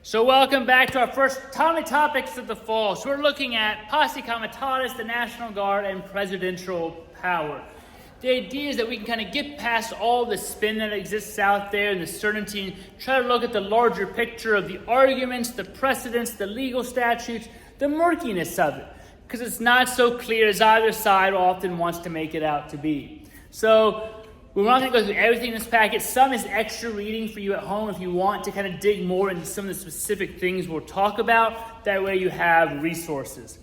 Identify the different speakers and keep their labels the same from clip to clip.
Speaker 1: So welcome back to our first timely topics of the fall. So we're looking at Posse Comitatus, the National Guard, and presidential power. The idea is that we can kind of get past all the spin that exists out there and the certainty and try to look at the larger picture of the arguments, the precedents, the legal statutes, the murkiness of it. Because it's not so clear as either side often wants to make it out to be. So we're not going to go through everything in this packet. Some is extra reading for you at home if you want to kind of dig more into some of the specific things we'll talk about. That way you have resources.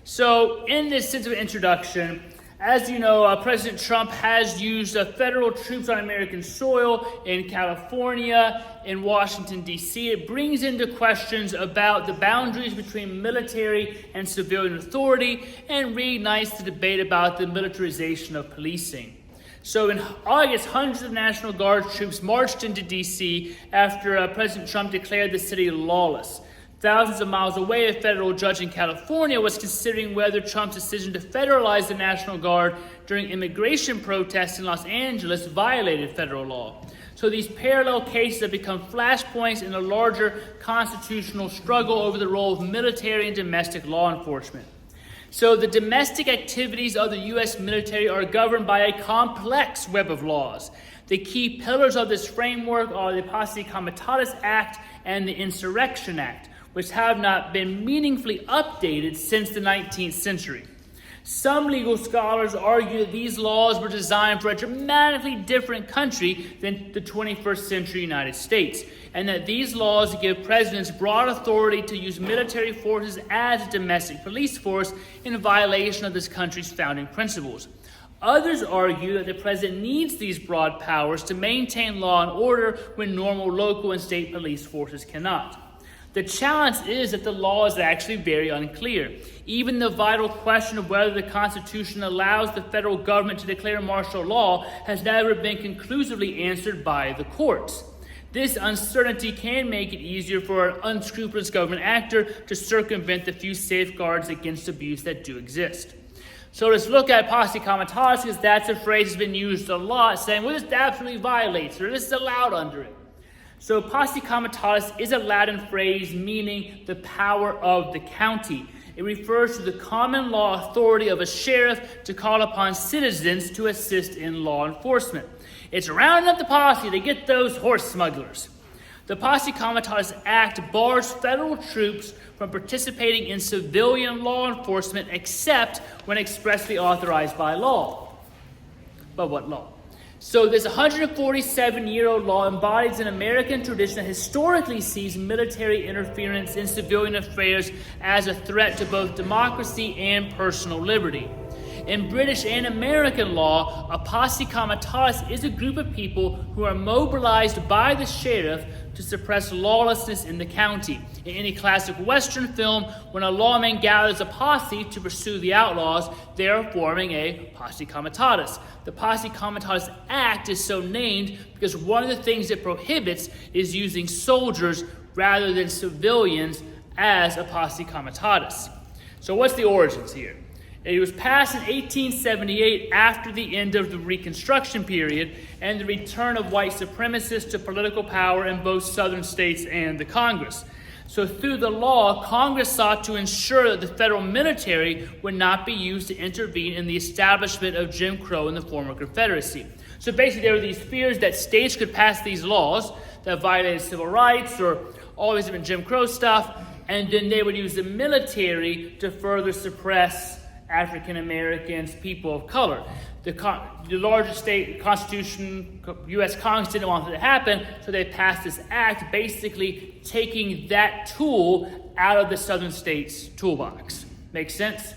Speaker 1: So in this sense of introduction, as you know, President Trump has used federal troops on American soil in California, in Washington, D.C. It brings into questions about the boundaries between military and civilian authority and reignites the debate about the militarization of policing. So in August, hundreds of National Guard troops marched into D.C. after President Trump declared the city lawless. Thousands of miles away, a federal judge in California was considering whether Trump's decision to federalize the National Guard during immigration protests in Los Angeles violated federal law. So these parallel cases have become flashpoints in a larger constitutional struggle over the role of military and domestic law enforcement. So the domestic activities of the U.S. military are governed by a complex web of laws. The key pillars of this framework are the Posse Comitatus Act and the Insurrection Act, which have not been meaningfully updated since the 19th century. Some legal scholars argue that these laws were designed for a dramatically different country than the 21st century United States, and that these laws give presidents broad authority to use military forces as a domestic police force in violation of this country's founding principles. Others argue that the president needs these broad powers to maintain law and order when normal local and state police forces cannot. The challenge is that the law is actually very unclear. Even the vital question of whether the Constitution allows the federal government to declare martial law has never been conclusively answered by the courts. This uncertainty can make it easier for an unscrupulous government actor to circumvent the few safeguards against abuse that do exist. So let's look at Posse Comitatus, because that's a phrase that's been used a lot, saying, well, this absolutely violates, or this is allowed under it. So Posse Comitatus is a Latin phrase meaning the power of the county. It refers to the common law authority of a sheriff to call upon citizens to assist in law enforcement. It's rounding up the posse to get those horse smugglers. The Posse Comitatus Act bars federal troops from participating in civilian law enforcement except when expressly authorized by law. But what law? So this 147-year-old law embodies an American tradition that historically sees military interference in civilian affairs as a threat to both democracy and personal liberty. In British and American law, a posse comitatus is a group of people who are mobilized by the sheriff to suppress lawlessness in the county. In any classic Western film, when a lawman gathers a posse to pursue the outlaws, they are forming a posse comitatus. The Posse Comitatus Act is so named because one of the things it prohibits is using soldiers rather than civilians as a posse comitatus. So what's the origins here? It was passed in 1878 after the end of the Reconstruction period and the return of white supremacists to political power in both southern states and the Congress. So through the law, Congress sought to ensure that the federal military would not be used to intervene in the establishment of Jim Crow in the former Confederacy. So basically there were these fears that states could pass these laws that violated civil rights or always different Jim Crow stuff, and then they would use the military to further suppress African Americans, people of color. The larger state constitution, U.S. Congress didn't want that to happen, so they passed this act basically taking that tool out of the southern states' toolbox. Make sense?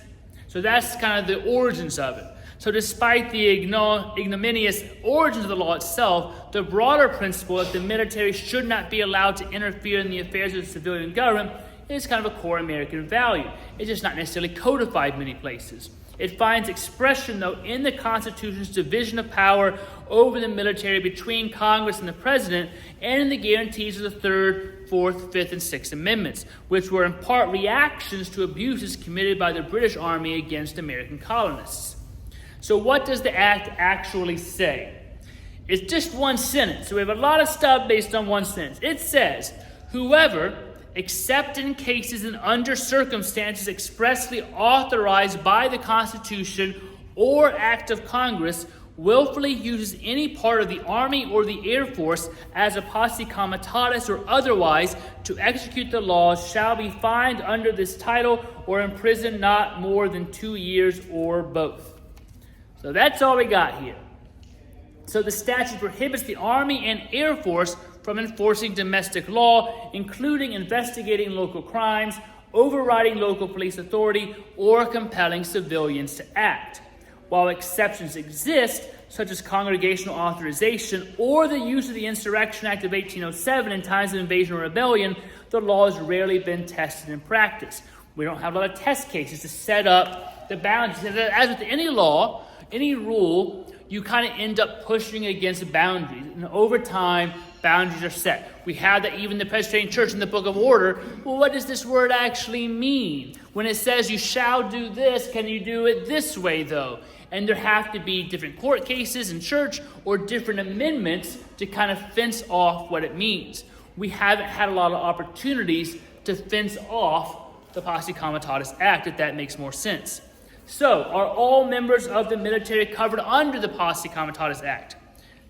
Speaker 1: So that's kind of the origins of it. So despite the ignominious origins of the law itself, the broader principle that the military should not be allowed to interfere in the affairs of the civilian government is kind of a core American value. It's just not necessarily codified in many places. It finds expression, though, in the Constitution's division of power over the military between Congress and the President, and in the guarantees of the Third, Fourth, Fifth, and Sixth Amendments, which were in part reactions to abuses committed by the British Army against American colonists. So what does the Act actually say? It's just one sentence. So we have a lot of stuff based on one sentence. It says, whoever, except in cases and under circumstances expressly authorized by the Constitution or act of Congress, willfully uses any part of the Army or the Air Force as a posse comitatus or otherwise to execute the laws shall be fined under this title or imprisoned not more than 2 years or both. So that's all we got here. So the statute prohibits the Army and Air Force from enforcing domestic law, including investigating local crimes, overriding local police authority, or compelling civilians to act. While exceptions exist, such as congregational authorization or the use of the Insurrection Act of 1807 in times of invasion or rebellion, the law has rarely been tested in practice. We don't have a lot of test cases to set up the boundaries. As with any law, any rule, you kind of end up pushing against boundaries. And over time, boundaries are set. We have that even the Presbyterian Church in the Book of Order. Well, what does this word actually mean? When it says you shall do this, can you do it this way, though? And there have to be different court cases in church or different amendments to kind of fence off what it means. We haven't had a lot of opportunities to fence off the Posse Comitatus Act, if that makes more sense. So, are all members of the military covered under the Posse Comitatus Act?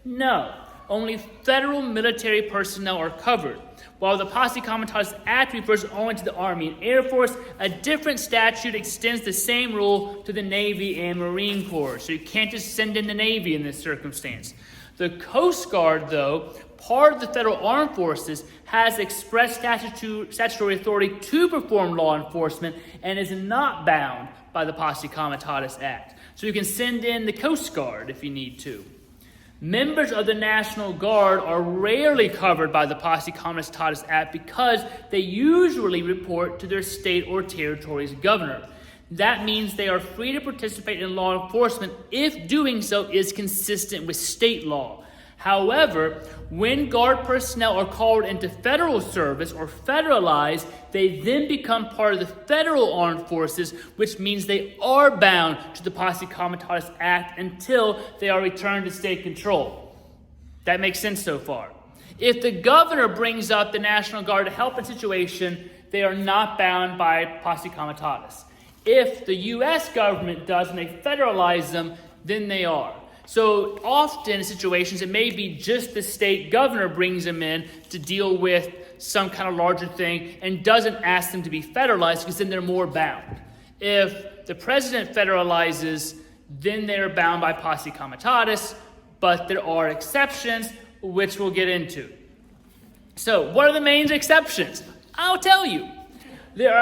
Speaker 1: No. Only federal military personnel are covered. While the Posse Comitatus Act refers only to the Army and Air Force, a different statute extends the same rule to the Navy and Marine Corps. So you can't just send in the Navy in this circumstance. The Coast Guard, though, part of the federal armed forces, has express statutory authority to perform law enforcement and is not bound by the Posse Comitatus Act. So you can send in the Coast Guard if you need to. Members of the National Guard are rarely covered by the Posse Comitatus Act because they usually report to their state or territory's governor. That means they are free to participate in law enforcement if doing so is consistent with state law. However, when Guard personnel are called into federal service or federalized, they then become part of the federal armed forces, which means they are bound to the Posse Comitatus Act until they are returned to state control. That makes sense so far. If the governor brings up the National Guard to help in a situation, they are not bound by Posse Comitatus. If the U.S. government does and they federalize them, then they are. So often in situations, it may be just the state governor brings them in to deal with some kind of larger thing and doesn't ask them to be federalized because then they're more bound. If the president federalizes, then they're bound by Posse Comitatus, but there are exceptions, which we'll get into. So what are the main exceptions? I'll tell you. There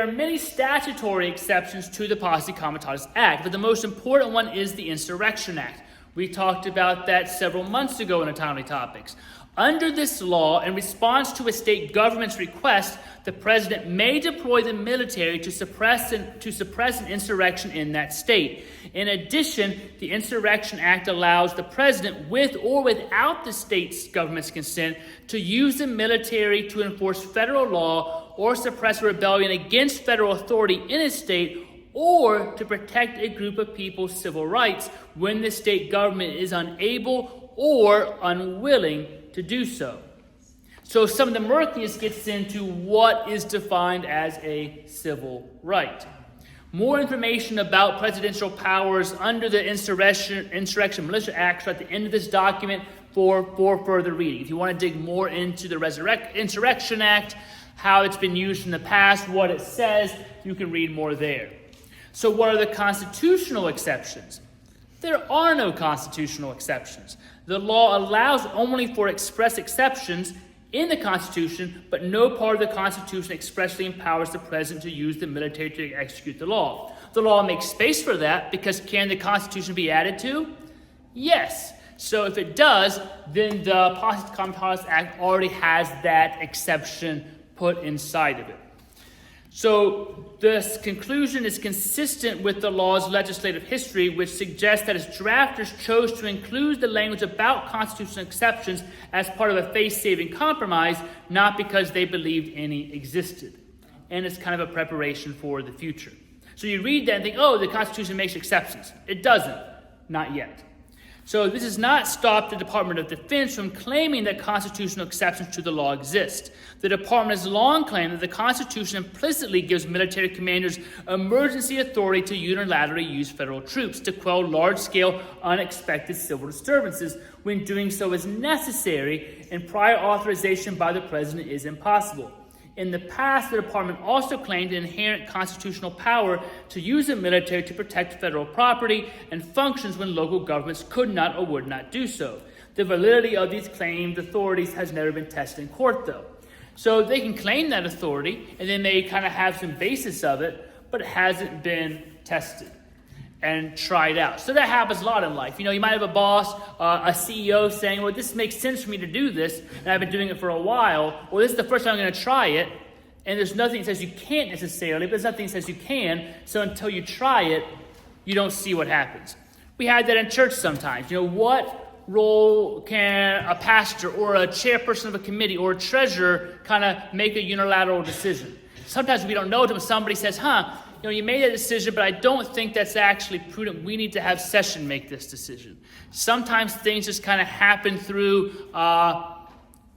Speaker 1: are many statutory exceptions to the Posse Comitatus Act, but the most important one is the Insurrection Act. We talked about that several months ago in the Timely Topics. Under this law, in response to a state government's request, the president may deploy the military to suppress an insurrection in that state. In addition, the Insurrection Act allows the president, with or without the state's government's consent, to use the military to enforce federal law or suppress rebellion against federal authority in a state, or to protect a group of people's civil rights when the state government is unable or unwilling to do so. So some of the murkiness gets into what is defined as a civil right. More information about presidential powers under the Insurrection Militia Act are at the end of this document for further reading. If you want to dig more into the Insurrection Act, how it's been used in the past, what it says, you can read more there. So what are the constitutional exceptions? There are no constitutional exceptions. The law allows only for express exceptions in the Constitution, but no part of the Constitution expressly empowers the president to use the military to execute the law. The law makes space for that because can the Constitution be added to? Yes. So if it does, then the Posse Comitatus Act already has that exception put inside of it. So this conclusion is consistent with the law's legislative history, which suggests that its drafters chose to include the language about constitutional exceptions as part of a face-saving compromise, not because they believed any existed. And it's kind of a preparation for the future. So you read that and think, oh, the Constitution makes exceptions. It doesn't. Not yet. So this has not stopped the Department of Defense from claiming that constitutional exceptions to the law exist. The department has long claimed that the Constitution implicitly gives military commanders emergency authority to unilaterally use federal troops to quell large-scale, unexpected civil disturbances when doing so is necessary and prior authorization by the president is impossible. In the past, the department also claimed an inherent constitutional power to use the military to protect federal property and functions when local governments could not or would not do so. The validity of these claimed authorities has never been tested in court, though. So they can claim that authority, and they may kind of have some basis of it, but it hasn't been tested and tried out. So that happens a lot in life. You might have a boss, a CEO saying, well, this makes sense for me to do this, and I've been doing it for a while. Well, this is the first time I'm going to try it, and there's nothing that says you can't necessarily, but there's nothing that says you can, so until you try it, you don't see what happens. We had that in church sometimes. What role can a pastor or a chairperson of a committee or a treasurer kind of make a unilateral decision? Sometimes we don't know until somebody says, you made that decision, but I don't think that's actually prudent. We need to have session make this decision. Sometimes things just kind of happen through kind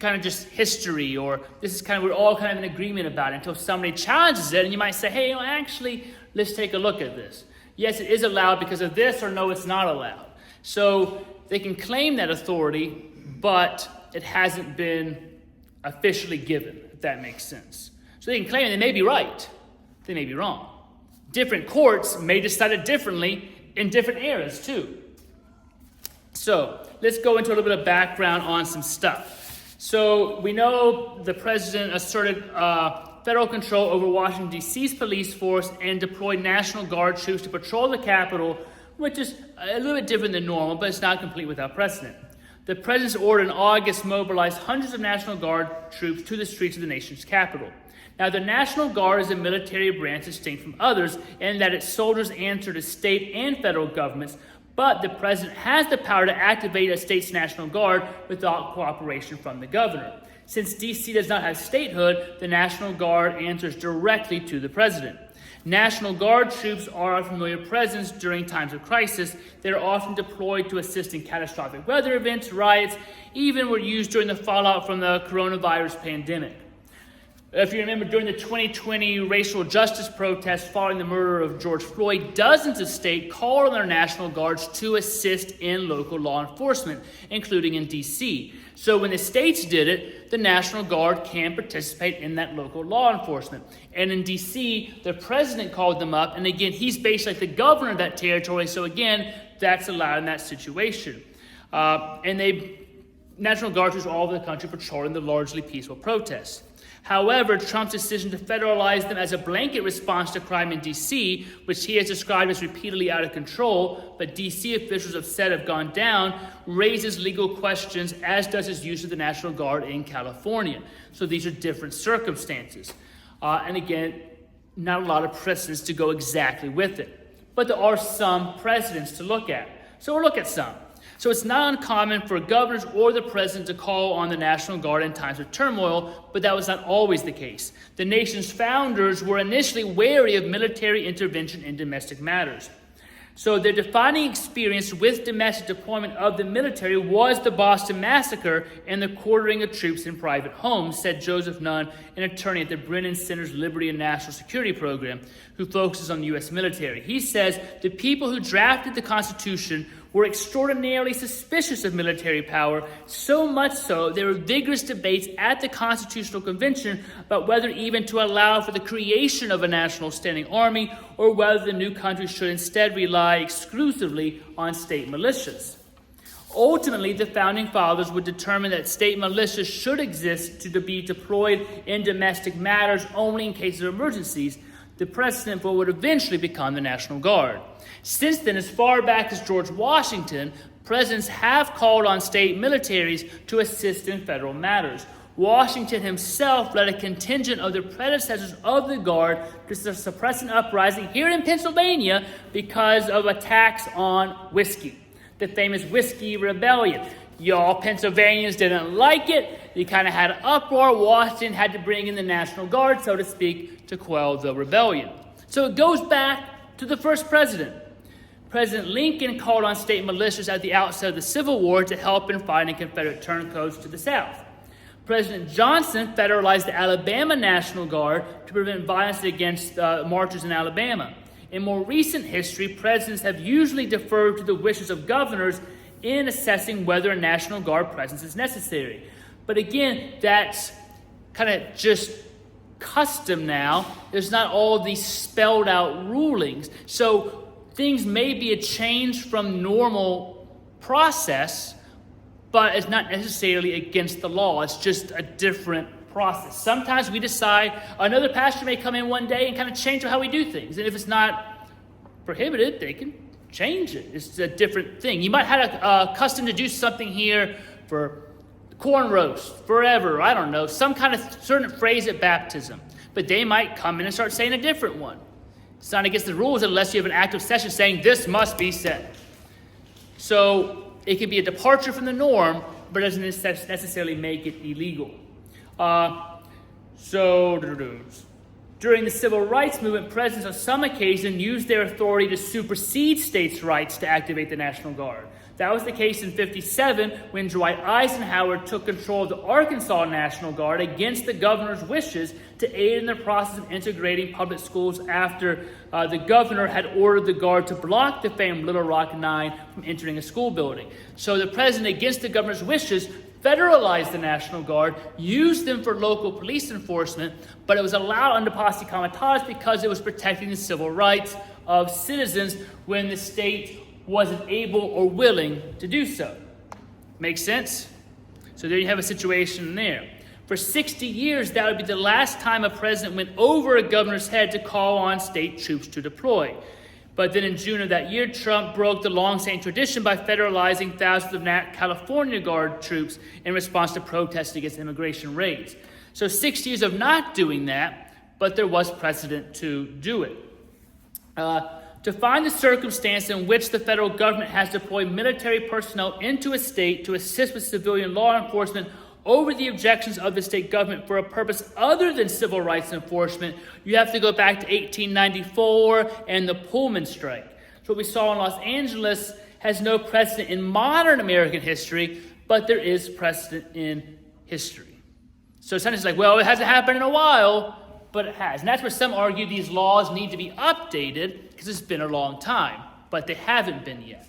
Speaker 1: of just history, or this is we're all kind of in agreement about it until somebody challenges it, and you might say, hey, actually, let's take a look at this. Yes, it is allowed because of this, or no, it's not allowed. So they can claim that authority, but it hasn't been officially given, if that makes sense. So they can claim it. They may be right. They may be wrong. Different courts may decide it differently in different eras, too. So let's go into a little bit of background on some stuff. So we know the president asserted federal control over Washington, D.C.'s police force and deployed National Guard troops to patrol the Capitol, which is a little bit different than normal, but it's not complete without precedent. The president's order in August mobilized hundreds of National Guard troops to the streets of the nation's capital. Now, the National Guard is a military branch distinct from others in that its soldiers answer to state and federal governments, but the president has the power to activate a state's National Guard without cooperation from the governor. Since D.C. does not have statehood, the National Guard answers directly to the president. National Guard troops are a familiar presence during times of crisis. They are often deployed to assist in catastrophic weather events, riots, even were used during the fallout from the coronavirus pandemic. If you remember, during the 2020 racial justice protests following the murder of George Floyd, dozens of states called on their National Guards to assist in local law enforcement, including in D.C. So when the states did it, the National Guard can participate in that local law enforcement. And in D.C., the president called them up, and again, he's basically like the governor of that territory, so again, that's allowed in that situation. National Guards was all over the country patrolling the largely peaceful protests. However, Trump's decision to federalize them as a blanket response to crime in D.C., which he has described as repeatedly out of control, but D.C. officials have said have gone down, raises legal questions, as does his use of the National Guard in California. So these are different circumstances. And again, not a lot of precedents to go exactly with it. But there are some precedents to look at. So we'll look at some. So it's not uncommon for governors or the president to call on the National Guard in times of turmoil, but that was not always the case. The nation's founders were initially wary of military intervention in domestic matters. So their defining experience with domestic deployment of the military was the Boston Massacre and the quartering of troops in private homes, said Joseph Nunn, an attorney at the Brennan Center's Liberty and National Security Program, who focuses on the U.S. military. He says the people who drafted the Constitution were extraordinarily suspicious of military power, so much so there were vigorous debates at the Constitutional Convention about whether even to allow for the creation of a national standing army or whether the new country should instead rely exclusively on state militias. Ultimately, the Founding Fathers would determine that state militias should exist to be deployed in domestic matters only in cases of emergencies. The precedent for what would eventually become the National Guard. Since then, as far back as George Washington, presidents have called on state militaries to assist in federal matters. Washington himself led a contingent of the predecessors of the Guard to suppress an uprising here in Pennsylvania because of attacks on whiskey, the famous Whiskey Rebellion. Y'all Pennsylvanians didn't like it. They kind of had an uproar. Washington had to bring in the National Guard, so to speak, to quell the rebellion. So it goes back to the first president. President Lincoln called on state militias at the outset of the Civil War to help in fighting Confederate turncoats to the South. President Johnson federalized the Alabama National Guard to prevent violence against marchers in Alabama. In more recent history, presidents have usually deferred to the wishes of governors in assessing whether a National Guard presence is necessary. But again, that's kind of just custom now. There's not all these spelled out rulings. So things may be a change from normal process, but it's not necessarily against the law. It's just a different process. Sometimes we decide another pastor may come in one day and kind of change how we do things. And if it's not prohibited, they can change it. It's a different thing. You might have a custom to do something here for corn roast, forever, I don't know, some kind of certain phrase at baptism. But they might come in and start saying a different one. It's not against the rules unless you have an active session saying this must be said. So it can be a departure from the norm, but it doesn't necessarily make it illegal. During the Civil Rights Movement, presidents on some occasion used their authority to supersede states' rights to activate the National Guard. That was the case in 1957 when Dwight Eisenhower took control of the Arkansas National Guard against the governor's wishes to aid in the process of integrating public schools after the governor had ordered the Guard to block the famed Little Rock Nine from entering a school building. So the president, against the governor's wishes, federalized the National Guard, used them for local police enforcement, but it was allowed under Posse Comitatus because it was protecting the civil rights of citizens when the state wasn't able or willing to do so. Makes sense? So there you have a situation there. For 60 years, that would be the last time a president went over a governor's head to call on state troops to deploy. But then in June of that year, Trump broke the long-standing tradition by federalizing thousands of California Guard troops in response to protests against immigration raids. So 6 years of not doing that, but there was precedent to do it. To find the circumstance in which the federal government has deployed military personnel into a state to assist with civilian law enforcement over the objections of the state government for a purpose other than civil rights enforcement, you have to go back to 1894 and the Pullman strike. So what we saw in Los Angeles has no precedent in modern American history, but there is precedent in history. So sometimes it's like, well, it hasn't happened in a while, but it has. And that's where some argue these laws need to be updated because it's been a long time, but they haven't been yet.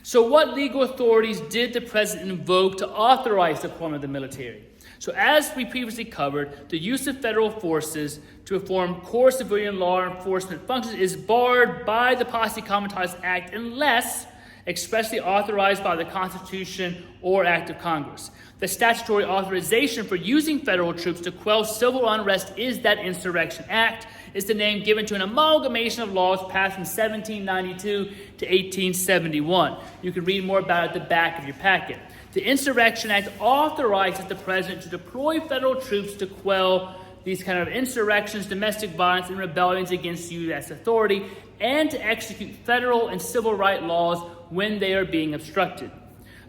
Speaker 1: So what legal authorities did the president invoke to authorize the deployment of the military? So as we previously covered, the use of federal forces to perform core civilian law enforcement functions is barred by the Posse Comitatus Act unless expressly authorized by the Constitution or Act of Congress. The statutory authorization for using federal troops to quell civil unrest is that Insurrection Act. It's the name given to an amalgamation of laws passed from 1792 to 1871. You can read more about it at the back of your packet. The Insurrection Act authorizes the president to deploy federal troops to quell these kind of insurrections, domestic violence, and rebellions against U.S. authority, and to execute federal and civil rights laws when they are being obstructed.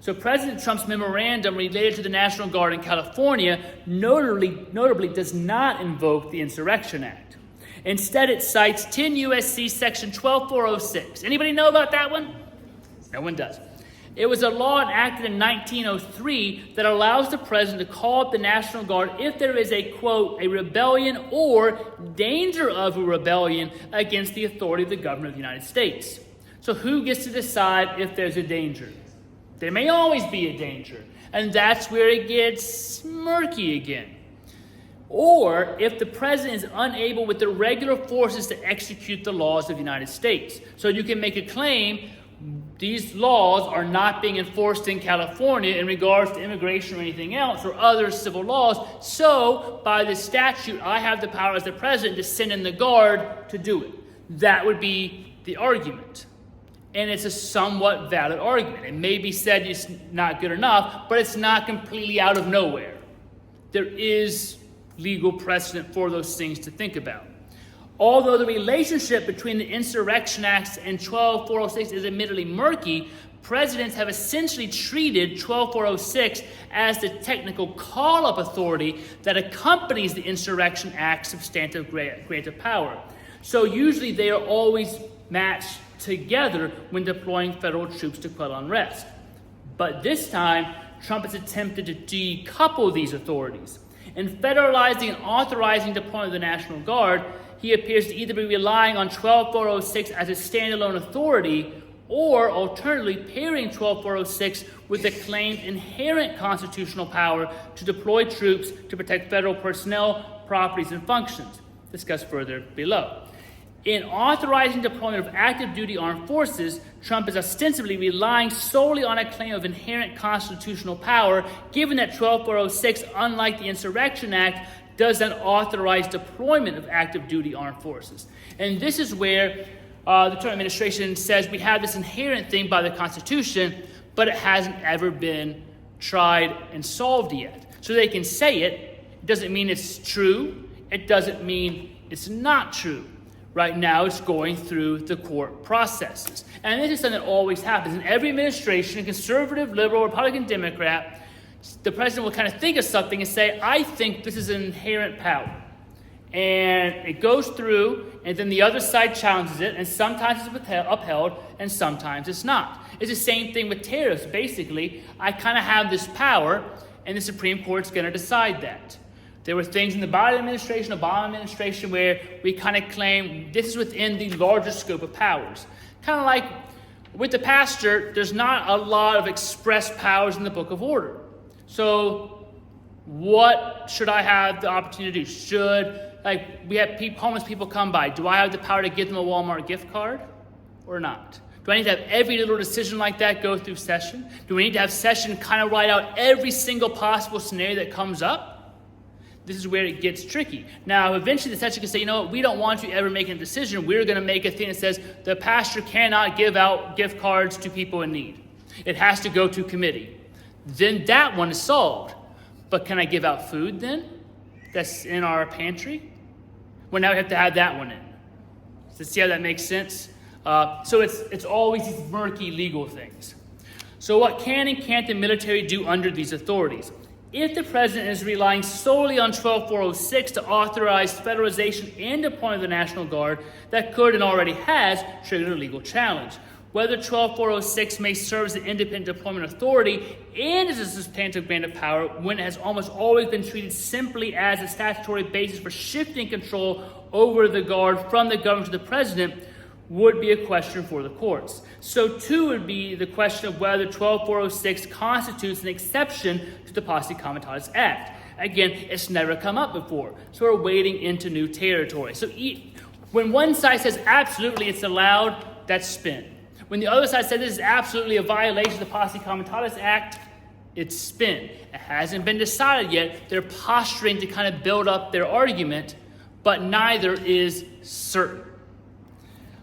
Speaker 1: So President Trump's memorandum related to the National Guard in California notably does not invoke the Insurrection Act. Instead, it cites 10 U.S.C. Section 12406. Anybody know about that one? No one does. It was a law enacted in 1903 that allows the president to call up the National Guard if there is a, quote, a rebellion or danger of a rebellion against the authority of the government of the United States. So who gets to decide if there's a danger? There may always be a danger, and that's where it gets murky again. Or if the president is unable with the regular forces to execute the laws of the United States. So you can make a claim these laws are not being enforced in California in regards to immigration or anything else or other civil laws. So by the statute, I have the power as the president to send in the guard to do it. That would be the argument. And it's a somewhat valid argument. It may be said it's not good enough, but it's not completely out of nowhere. There is legal precedent for those things to think about. Although the relationship between the Insurrection Acts and 12406 is admittedly murky, presidents have essentially treated 12406 as the technical call-up authority that accompanies the Insurrection Act's substantive grant of power. So usually they are always matched together when deploying federal troops to quell unrest. But this time, Trump has attempted to decouple these authorities. In federalizing and authorizing deployment of the National Guard, he appears to either be relying on 12406 as a standalone authority or alternatively pairing 12406 with the claimed inherent constitutional power to deploy troops to protect federal personnel, properties, and functions, discussed further below. In authorizing deployment of active duty armed forces, Trump is ostensibly relying solely on a claim of inherent constitutional power, given that 12406, unlike the Insurrection Act, does not authorize deployment of active duty armed forces. And this is where the Trump administration says we have this inherent thing by the Constitution, but it hasn't ever been tried and solved yet. So they can say it doesn't mean it's true. It doesn't mean it's not true. Right now, it's going through the court processes. And this is something that always happens. In every administration, conservative, liberal, Republican, Democrat, the president will kind of think of something and say, I think this is an inherent power. And it goes through, and then the other side challenges it, and sometimes it's upheld, and sometimes it's not. It's the same thing with tariffs. Basically, I kind of have this power, and the Supreme Court's going to decide that. There were things in the Biden administration, Obama administration, where we kind of claim this is within the larger scope of powers. Kind of like with the pastor, there's not a lot of express powers in the Book of Order. So what should I have the opportunity to do? We have homeless people come by. Do I have the power to give them a Walmart gift card or not? Do I need to have every little decision like that go through session? Do we need to have session kind of write out every single possible scenario that comes up? This is where it gets tricky. Now, eventually the session can say, you know what, we don't want you ever making a decision. We're going to make a thing that says the pastor cannot give out gift cards to people in need. It has to go to committee. Then that one is solved. But can I give out food then? That's in our pantry? Well, now we have to have that one in. So see how that makes sense? So it's always these murky legal things. So what can and can't the military do under these authorities? If the president is relying solely on 12406 to authorize federalization and deployment of the National Guard, that could and already has triggered a legal challenge. Whether 12406 may serve as an independent deployment authority and as a substantive grant of power when it has almost always been treated simply as a statutory basis for shifting control over the Guard from the government to the president would be a question for the courts. So too would be the question of whether 12406 constitutes an exception to the Posse Comitatus Act. Again, it's never come up before, so we're wading into new territory. So when one side says absolutely it's allowed, that's spin. When the other side says this is absolutely a violation of the Posse Comitatus Act, it's spin. It hasn't been decided yet. They're posturing to kind of build up their argument, but neither is certain.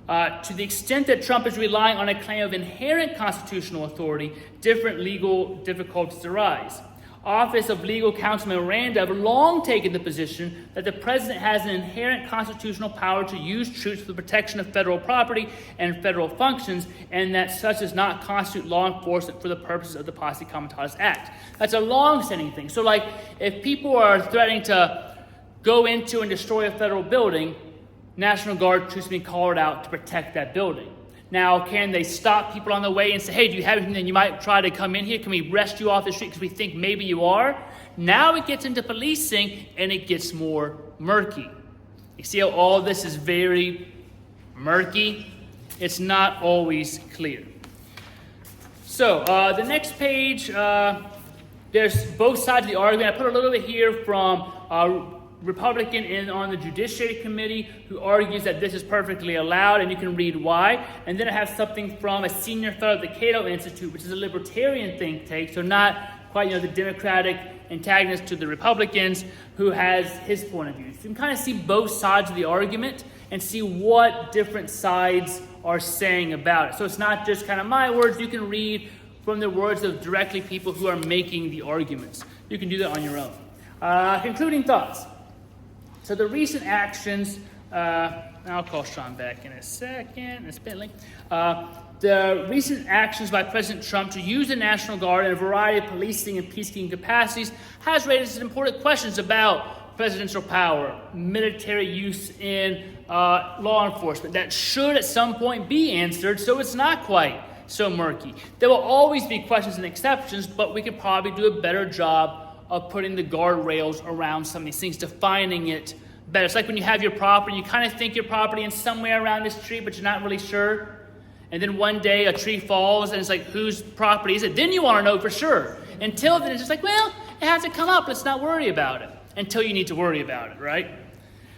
Speaker 1: To the extent that Trump is relying on a claim of inherent constitutional authority, different legal difficulties arise. Office of Legal Counsel Miranda have long taken the position that the president has an inherent constitutional power to use troops for the protection of federal property and federal functions, and that such does not constitute law enforcement for the purposes of the Posse Comitatus Act. That's a long-standing thing. So, like, if people are threatening to go into and destroy a federal building, National Guard troops being called out to protect that building. Now, can they stop people on the way and say, hey, do you have anything that you might try to come in here? Can we arrest you off the street because we think maybe you are? Now it gets into policing and it gets more murky. You see how all this is very murky? It's not always clear. So the next page, there's both sides of the argument. I put a little bit here from Republican in on the Judiciary Committee who argues that this is perfectly allowed, and you can read why. And then I have something from a senior fellow at the Cato Institute, which is a libertarian think tank, so not quite the Democratic antagonist to the Republicans, who has his point of view. So you can kind of see both sides of the argument and see what different sides are saying about it. So it's not just kind of my words. You can read from the words of directly people who are making the arguments. You can do that on your own. Concluding thoughts. So the recent actions, I'll call Sean back in a second, Ms. Bentley. The recent actions by President Trump to use the National Guard in a variety of policing and peacekeeping capacities has raised important questions about presidential power, military use in law enforcement, that should at some point be answered, so it's not quite so murky. There will always be questions and exceptions, but we could probably do a better job of putting the guardrails around some of these things, defining it better. It's like when you have your property, you kind of think your property is somewhere around this tree, but you're not really sure. And then one day a tree falls and it's like, whose property is it? Then you want to know for sure. Until then, it's just like, well, it hasn't come up. Let's not worry about it until you need to worry about it, right?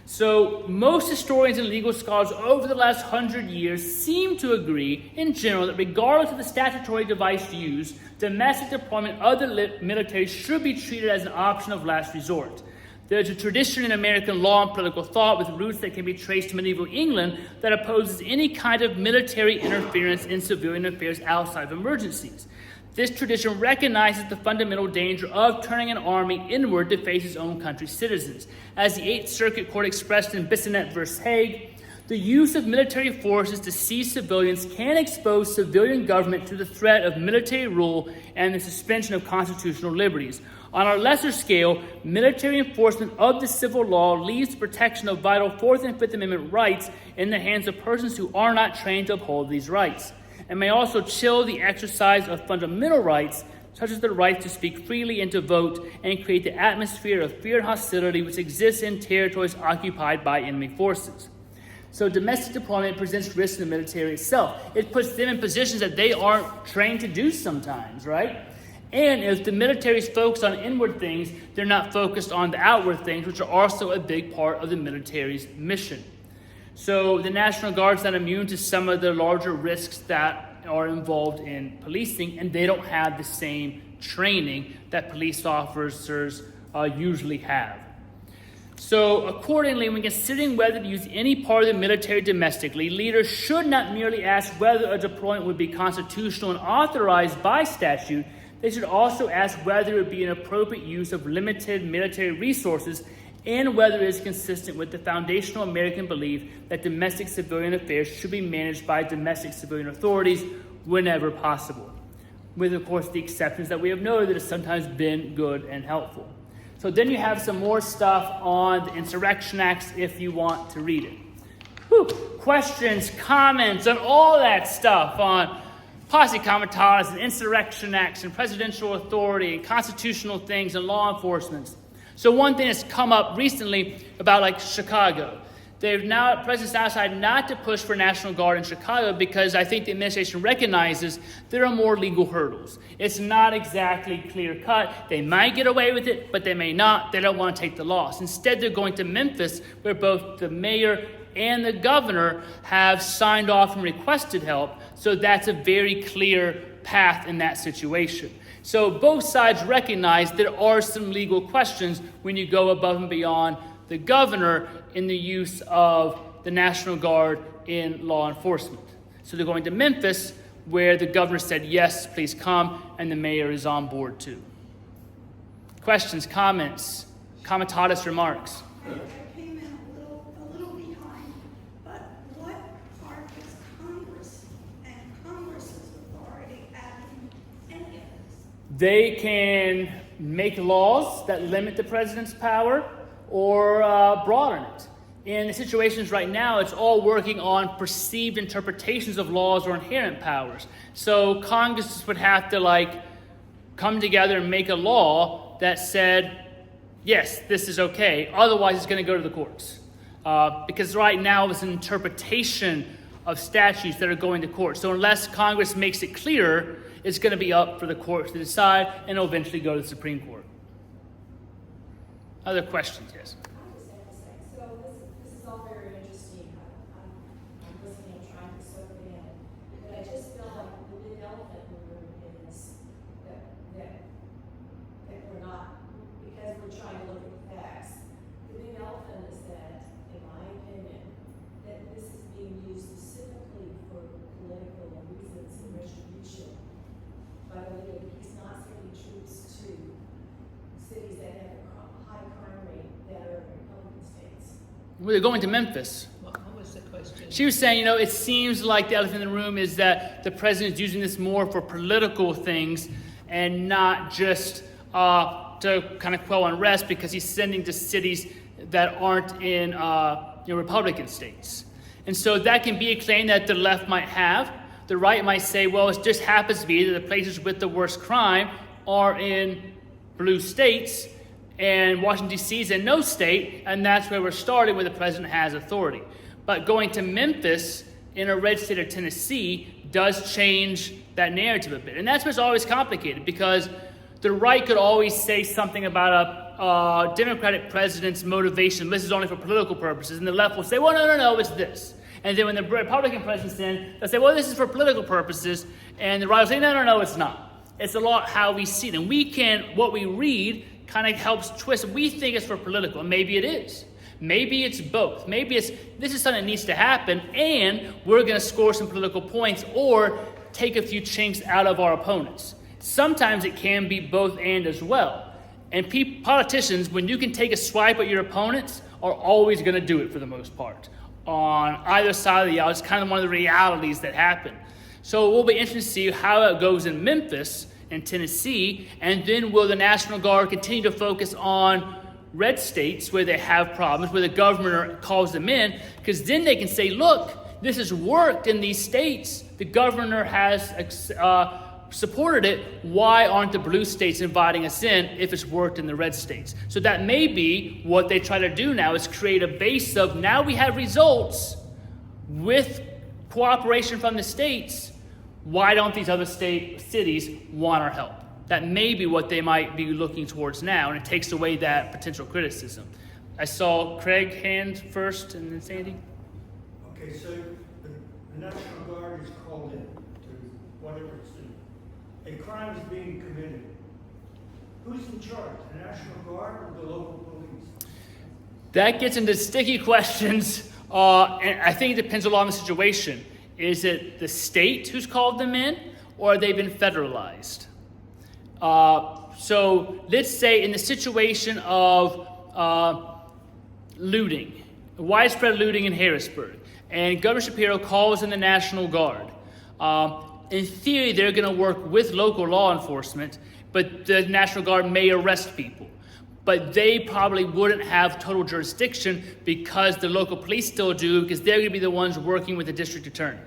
Speaker 1: So most historians and legal scholars over the last 100 years seem to agree in general that regardless of the statutory device used, domestic deployment of the military should be treated as an option of last resort. There's a tradition in American law and political thought with roots that can be traced to medieval England that opposes any kind of military interference in civilian affairs outside of emergencies. This tradition recognizes the fundamental danger of turning an army inward to face its own country's citizens. As the Eighth Circuit Court expressed in Bissonnette v. Hague, the use of military forces to seize civilians can expose civilian government to the threat of military rule and the suspension of constitutional liberties. On a lesser scale, military enforcement of the civil law leaves the protection of vital Fourth and Fifth Amendment rights in the hands of persons who are not trained to uphold these rights, and may also chill the exercise of fundamental rights, such as the right to speak freely and to vote, and create the atmosphere of fear and hostility which exists in territories occupied by enemy forces. So domestic deployment presents risks in the military itself. It puts them in positions that they aren't trained to do sometimes, right? And if the military is focused on inward things, they're not focused on the outward things, which are also a big part of the military's mission. So the National Guard's not immune to some of the larger risks that are involved in policing, and they don't have the same training that police officers usually have. So accordingly, when considering whether to use any part of the military domestically, leaders should not merely ask whether a deployment would be constitutional and authorized by statute. They should also ask whether it would be an appropriate use of limited military resources and whether it is consistent with the foundational American belief that domestic civilian affairs should be managed by domestic civilian authorities whenever possible, with, of course, the exceptions that we have noted that have sometimes been good and helpful. So then you have some more stuff on the Insurrection Acts if you want to read it. Whew. Questions, comments, on all that stuff on Posse Comitatus and Insurrection Acts and presidential authority and constitutional things and law enforcement. So one thing that's come up recently about like Chicago. President's now decided not to push for National Guard in Chicago because I think the administration recognizes there are more legal hurdles. It's not exactly clear cut. They might get away with it, but they may not. They don't want to take the loss. Instead, they're going to Memphis, where both the mayor and the governor have signed off and requested help. So that's a very clear path in that situation. So both sides recognize there are some legal questions when you go above and beyond the governor in the use of the National Guard in law enforcement. So they're going to Memphis, where the governor said, yes, please come, and the mayor is on board too. Questions, comments, Comitatus remarks?
Speaker 2: I came in a little behind, but what part is Congress and Congress's authority adding any of this?
Speaker 1: They can make laws that limit the president's power or broaden it. In the situations right now, it's all working on perceived interpretations of laws or inherent powers. So Congress would have to come together and make a law that said, yes, this is okay. Otherwise, it's going to go to the courts. Because right now, it's an interpretation of statutes that are going to court. So unless Congress makes it clearer, it's going to be up for the courts to decide, and it'll eventually go to the Supreme Court. Other questions? Yes.
Speaker 3: I just have to say, so this is all very interesting. I'm listening and trying to soak it in, but I just feel like the big elephant in the room is that we're not, because we're trying to look at the facts. The big elephant is that, in my opinion, that this is being used specifically for political reasons and retribution by the leader. He's not sending troops to cities that have a high crime rate that are Republican states.
Speaker 1: Well, they're going to Memphis.
Speaker 4: What was the question?
Speaker 1: She was saying, it seems like the elephant in the room is that the president is using this more for political things and not just to kind of quell unrest because he's sending to cities that aren't in Republican states. And so that can be a claim that the left might have. The right might say, well, it just happens to be that the places with the worst crime are in blue states, and Washington, D.C. is in no state, and that's where we're starting, where the president has authority. But going to Memphis in a red state of Tennessee does change that narrative a bit. And that's what's always complicated, because the right could always say something about a Democratic president's motivation. This is only for political purposes. And the left will say, well, no, it's this. And then when the Republican president's in, they'll say, well, this is for political purposes. And the right will say, no, it's not. It's a lot how we see it. And what we read kind of helps twist. We think it's for political, and maybe it is. Maybe it's both. Maybe it's, this is something that needs to happen, and we're going to score some political points or take a few chinks out of our opponents. Sometimes it can be both and as well. And politicians, when you can take a swipe at your opponents, are always going to do it for the most part. On either side of the aisle, it's kind of one of the realities that happen. So it will be interesting to see how it goes in Memphis and Tennessee, and then will the National Guard continue to focus on red states where they have problems, where the governor calls them in, because then they can say, look, this has worked in these states. The governor has supported it. Why aren't the blue states inviting us in if it's worked in the red states? So that may be what they try to do now, is create a base of, now we have results with cooperation from the states. Why don't these other cities want our help? That may be what they might be looking towards now, and it takes away that potential criticism. I saw Craig hand first, and then Sandy.
Speaker 4: Okay, so the National Guard is called in to whatever city. A crime is being committed. Who's in charge, the National Guard or the local police?
Speaker 1: That gets into sticky questions, and I think it depends a lot on the situation. Is it the state who's called them in, or have they been federalized? So let's say in the situation of looting, widespread looting in Harrisburg, and Governor Shapiro calls in the National Guard. In theory, they're going to work with local law enforcement, but the National Guard may arrest people. But they probably wouldn't have total jurisdiction because the local police still do, because they're going to be the ones working with the district attorney.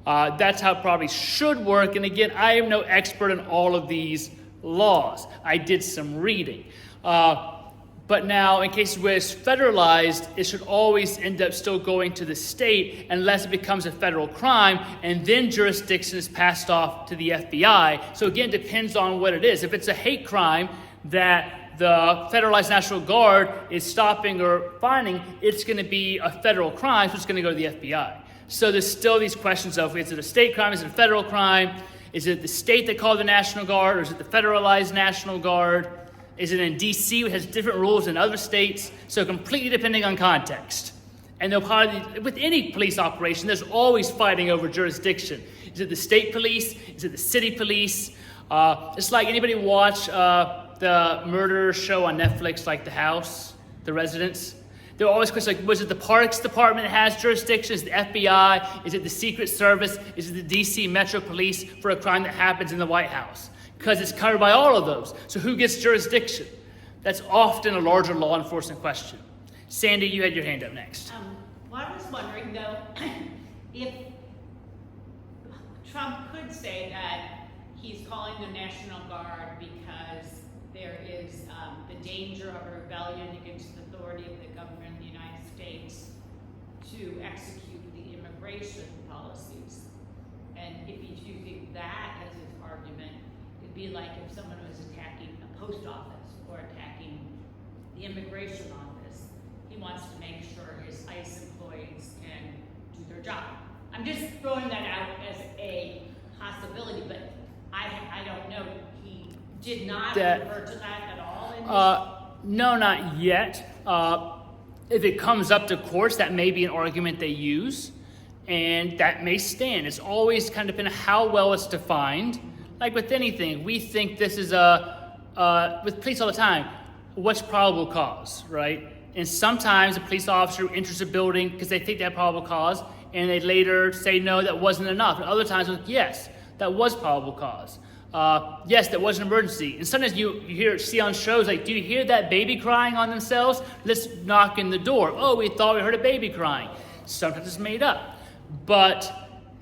Speaker 1: That's how it probably should work. And again, I am no expert in all of these laws. I did some reading. But now, in cases where it's federalized, it should always end up still going to the state unless it becomes a federal crime, and then jurisdiction is passed off to the FBI. So again, it depends on what it is. If it's a hate crime that the federalized National Guard is stopping or finding, it's going to be a federal crime, so it's going to go to the FBI. So there's still these questions of, is it a state crime, is it a federal crime? Is it the state that called the National Guard, or is it the federalized National Guard? Is it in D.C., which has different rules than other states? So completely depending on context. And they'll probably, with any police operation, there's always fighting over jurisdiction. Is it the state police? Is it the city police? It's like, anybody watch the murder show on Netflix, like The House, The Residence? There are always questions like, was it the Parks Department that has jurisdiction? Is it the FBI? Is it the Secret Service? Is it the D.C. Metro Police for a crime that happens in the White House? Because it's covered by all of those. So who gets jurisdiction? That's often a larger law enforcement question. Sandy, you had your hand up next.
Speaker 5: Well, I was wondering, though, if Trump could say that he's calling the National Guard because there is the danger of a rebellion against the authority of the government of the United States to execute the immigration policies. And if he's using that as his argument, it'd be like if someone was attacking a post office or attacking the immigration office. He wants to make sure his ICE employees can do their job. I'm just throwing that out as a possibility, but I don't know. He did not refer to that at all in his...
Speaker 1: No, not yet. If it comes up to courts, that may be an argument they use, and that may stand. It's always kind of depending on how well it's defined. Like with anything, we think this is with police all the time, what's probable cause, right? And sometimes a police officer enters a building because they think they have probable cause, and they later say, no, that wasn't enough. And other times, yes, that was probable cause. Yes, that was an emergency. And sometimes you see on shows like, do you hear that baby crying on themselves? Let's knock in the door. Oh, we thought we heard a baby crying. Sometimes it's made up. But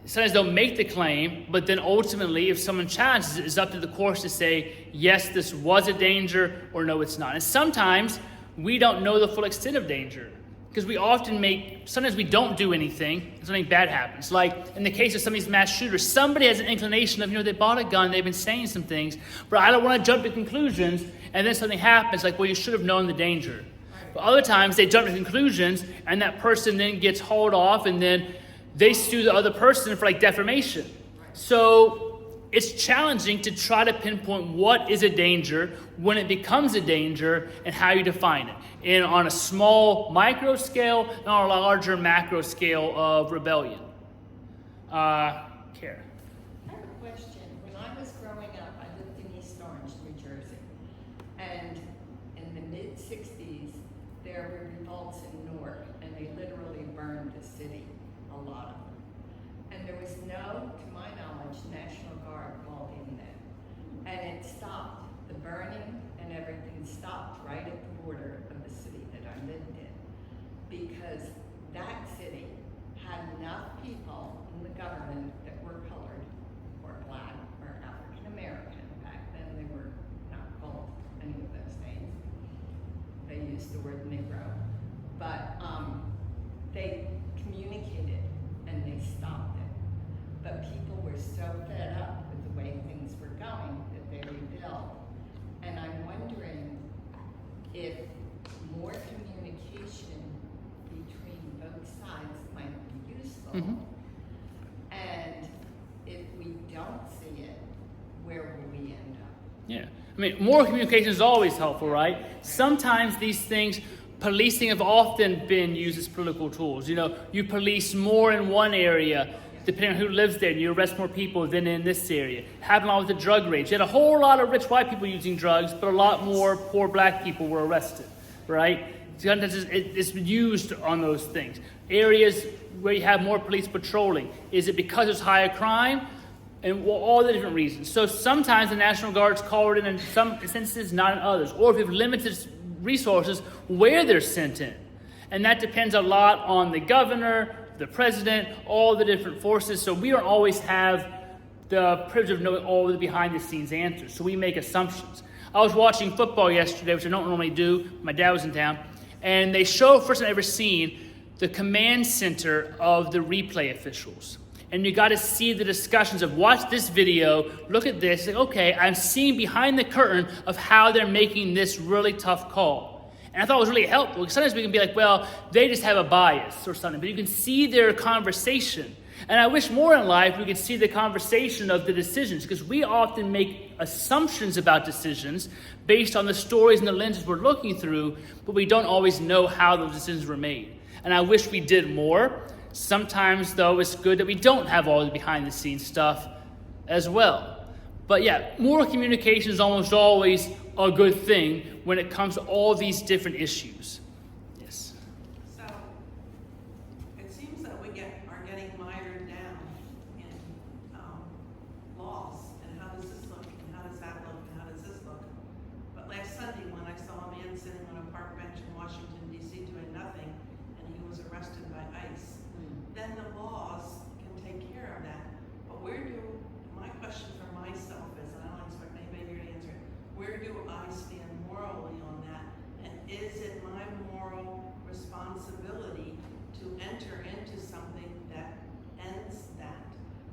Speaker 1: sometimes they'll make the claim, but then ultimately, if someone challenges it, it's up to the courts to say, yes, this was a danger, or no, it's not. And sometimes we don't know the full extent of danger. Because we often sometimes we don't do anything, and something bad happens. Like in the case of some of these mass shooters, somebody has an inclination of, they bought a gun, they've been saying some things, but I don't want to jump to conclusions, and then something happens, like, well, you should have known the danger. But other times they jump to conclusions, and that person then gets hauled off, and then they sue the other person for like defamation. So it's challenging to try to pinpoint what is a danger, when it becomes a danger, and how you define it. And on a small micro scale and on a larger macro scale of rebellion. Kara.
Speaker 6: I have a question. When I was growing up, I lived in East Orange, New Jersey. And in the mid-60s, there were revolts in Newark, and they literally burned the city, a lot of them. And there was no, to my knowledge, National Guard called in then. And it stopped. The burning and everything stopped right at the border of the city that I lived in. Because that city had enough people in the government that were colored, or black, or African American. Back then they were not called any of those names. They used the word Negro. But they communicated and they stopped it. But people were so fed up with the way things were going that they rebelled. And I'm wondering if more communication between both sides might be useful.
Speaker 1: Mm-hmm.
Speaker 6: And if we don't see it, where will we end up?
Speaker 1: Yeah. I mean, more communication is always helpful, right? Sometimes these things, policing have often been used as political tools. You police more in one area, depending on who lives there, and you arrest more people than in this area. Happened a lot with the drug rage. You had a whole lot of rich white people using drugs, but a lot more poor black people were arrested, right? Sometimes it's used on those things. Areas where you have more police patrolling. Is it because there's higher crime? And all the different reasons. So sometimes the National Guard's called in some instances, not in others. Or if you have limited resources, where they're sent in. And that depends a lot on the governor, the president, all the different forces. So we don't always have the privilege of knowing all the behind-the-scenes answers. So we make assumptions. I was watching football yesterday, which I don't normally do. My dad was in town. And they show, first I've ever seen, the command center of the replay officials. And you got to see the discussions of watch this video, look at this, like, okay, I'm seeing behind the curtain of how they're making this really tough call. And I thought it was really helpful, because sometimes we can be like, well, they just have a bias or something, but you can see their conversation. And I wish more in life we could see the conversation of the decisions, because we often make assumptions about decisions based on the stories and the lenses we're looking through, but we don't always know how those decisions were made. And I wish we did more. Sometimes, though, it's good that we don't have all the behind-the-scenes stuff as well. But yeah, more communication is almost always a good thing when it comes to all these different issues. Yes.
Speaker 7: So, it seems that we are getting mired down in laws, and how does this look, and how does that look, and how does this look. But last Sunday, when I saw a man sitting on a park bench in Washington, D.C. doing nothing, and he was arrested by ICE, then the laws can take care of that. But my question for myself is, and I don't expect anybody here to answer it, where do I stand morally on that? And is it my moral responsibility to enter into something that ends that?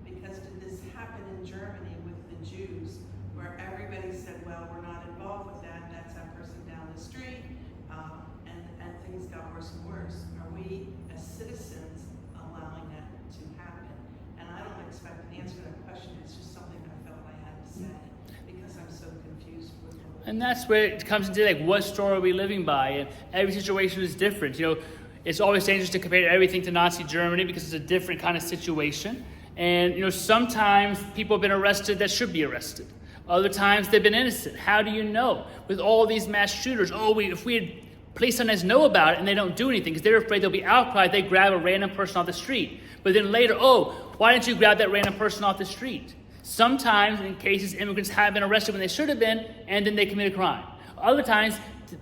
Speaker 7: Because did this happen in Germany with the Jews, where everybody said, well, we're not involved with that, that's that person down the street, and things got worse and worse? Are we, as citizens, allowing that to happen? And I don't expect an answer to that question, it's just something I felt I had to say, because I'm so confused with the whole.
Speaker 1: And that's where it comes into like, what story are we living by? And every situation is different. It's always dangerous to compare everything to Nazi Germany because it's a different kind of situation. And sometimes people have been arrested that should be arrested. Other times they've been innocent. How do you know? With all these mass shooters, if we had police sometimes know about it and they don't do anything because they're afraid there'll be outcry if they grab a random person off the street. But then later, why didn't you grab that random person off the street? Sometimes, in cases, immigrants have been arrested when they should have been, and then they commit a crime. Other times,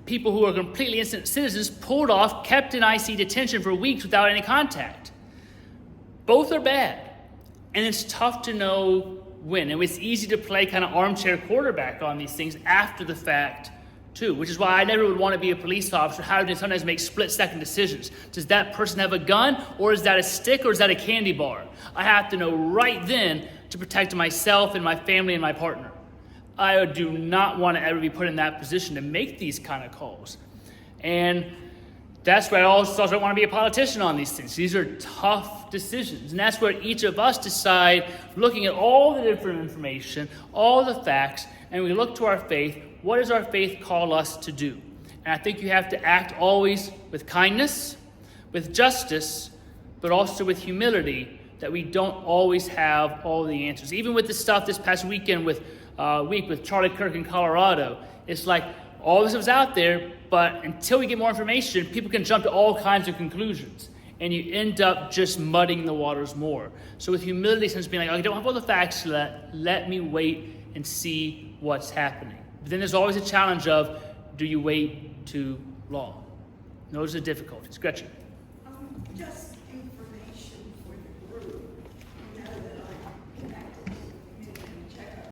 Speaker 1: people who are completely innocent citizens pulled off, kept in IC detention for weeks without any contact. Both are bad, and it's tough to know when. And it's easy to play kind of armchair quarterback on these things after the fact, too, which is why I never would want to be a police officer. How do sometimes make split-second decisions? Does that person have a gun, or is that a stick, or is that a candy bar? I have to know right then to protect myself and my family and my partner. I do not want to ever be put in that position to make these kind of calls. And that's why I also don't want to be a politician on these things. These are tough decisions. And that's where each of us decide, looking at all the different information, all the facts, and we look to our faith. What does our faith call us to do? And I think you have to act always with kindness, with justice, but also with humility, that we don't always have all the answers. Even with the stuff this past weekend with Charlie Kirk in Colorado, it's like all this was out there, but until we get more information, people can jump to all kinds of conclusions, and you end up just muddying the waters more. So with humility, since being like, I don't have all the facts, let me wait and see what's happening. But then there's always a challenge of, do you wait too long? Those are the difficulties. Gretchen.
Speaker 2: Just